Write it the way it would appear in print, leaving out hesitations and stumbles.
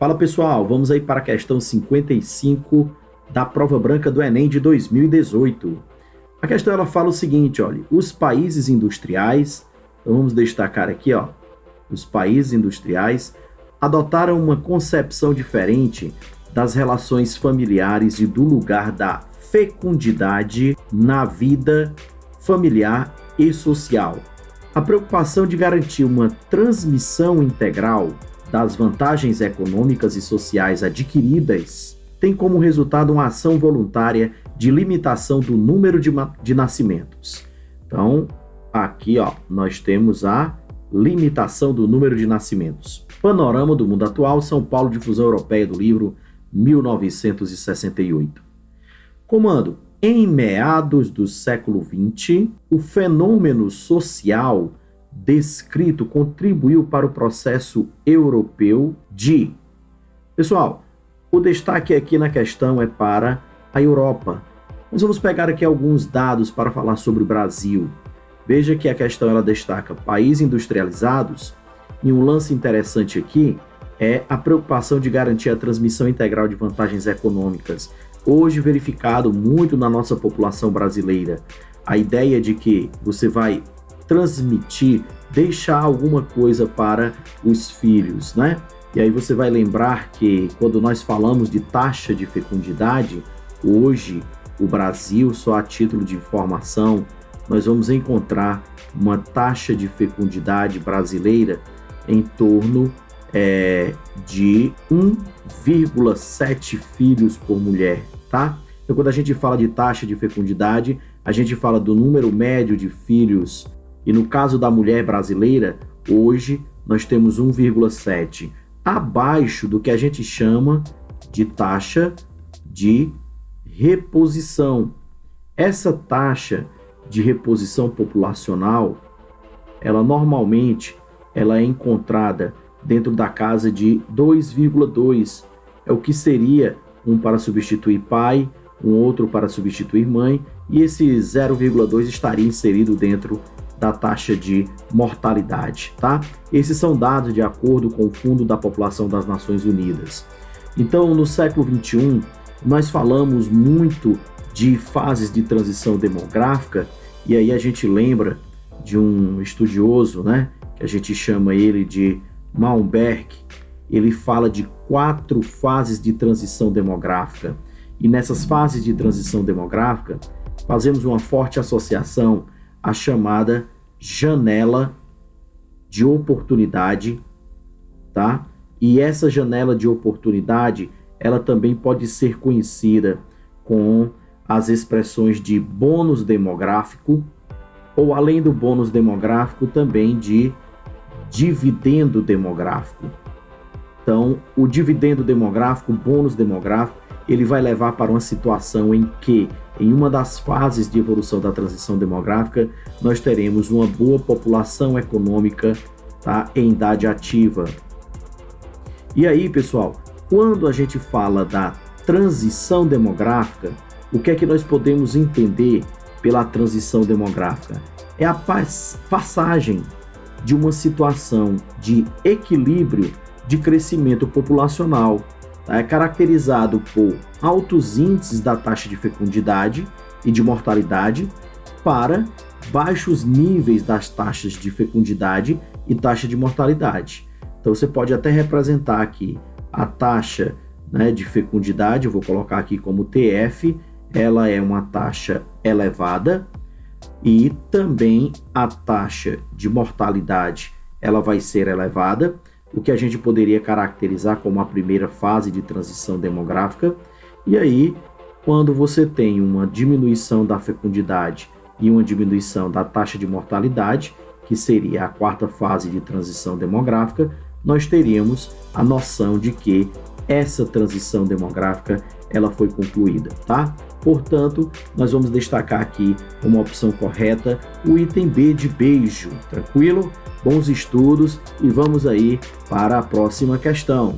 Fala pessoal, vamos aí para a questão 55 da prova branca do Enem de 2018. A questão ela fala o seguinte, olha, os países industriais, então vamos destacar aqui, ó, os países industriais adotaram uma concepção diferente das relações familiares e do lugar da fecundidade na vida familiar e social. A preocupação de garantir uma transmissão integral das vantagens econômicas e sociais adquiridas tem como resultado uma ação voluntária de limitação do número de nascimentos. Então, aqui ó, nós temos a limitação do número de nascimentos. Panorama do mundo atual, São Paulo, difusão europeia do livro 1968. Comando. Em meados do século XX, o fenômeno social descrito contribuiu para o processo europeu de... Pessoal, o destaque aqui na questão é para a Europa. Nós vamos pegar aqui alguns dados para falar sobre o Brasil. Veja que a questão ela destaca países industrializados e um lance interessante aqui é a preocupação de garantir a transmissão integral de vantagens econômicas. Hoje verificado muito na nossa população brasileira, a ideia de que você vai transmitir, deixar alguma coisa para os filhos, né? E aí você vai lembrar que quando nós falamos de taxa de fecundidade, hoje o Brasil, só a título de informação, nós vamos encontrar uma taxa de fecundidade brasileira em torno de 1,7 filhos por mulher, tá? Então, quando a gente fala de taxa de fecundidade, a gente fala do número médio de filhos, e no caso da mulher brasileira, hoje nós temos 1,7, abaixo do que a gente chama de taxa de reposição. Essa taxa de reposição populacional, ela normalmente ela é encontrada dentro da casa de 2,2, é o que seria um para substituir pai, um outro para substituir mãe, e esse 0,2 estaria inserido dentro da taxa de mortalidade, tá? Esses são dados de acordo com o Fundo da População das Nações Unidas. Então, no século XXI, nós falamos muito de fases de transição demográfica, e aí a gente lembra de um estudioso, né, que a gente chama ele de Malmberg. Ele fala de 4 fases de transição demográfica, e nessas fases de transição demográfica fazemos uma forte associação à chamada janela de oportunidade, tá? E essa janela de oportunidade, ela também pode ser conhecida com as expressões de bônus demográfico, ou além do bônus demográfico, também de dividendo demográfico. Então, o dividendo demográfico, o bônus demográfico, ele vai levar para uma situação em que, em uma das fases de evolução da transição demográfica, nós teremos uma boa população econômica, tá, em idade ativa. E aí, pessoal, quando a gente fala da transição demográfica, o que é que nós podemos entender pela transição demográfica? É a passagem de uma situação de equilíbrio de crescimento populacional, tá? É caracterizado por altos índices da taxa de fecundidade e de mortalidade para baixos níveis das taxas de fecundidade e taxa de mortalidade. Então você pode até representar aqui a taxa, né, de fecundidade, eu vou colocar aqui como TF, ela é uma taxa elevada, e também a taxa de mortalidade ela vai ser elevada, o que a gente poderia caracterizar como a primeira fase de transição demográfica. E aí, quando você tem uma diminuição da fecundidade e uma diminuição da taxa de mortalidade, que seria a quarta fase de transição demográfica, nós teríamos a noção de que essa transição demográfica ela foi concluída, tá? Portanto, nós vamos destacar aqui uma opção correta, o item B de beijo, tranquilo? Bons estudos e vamos aí para a próxima questão.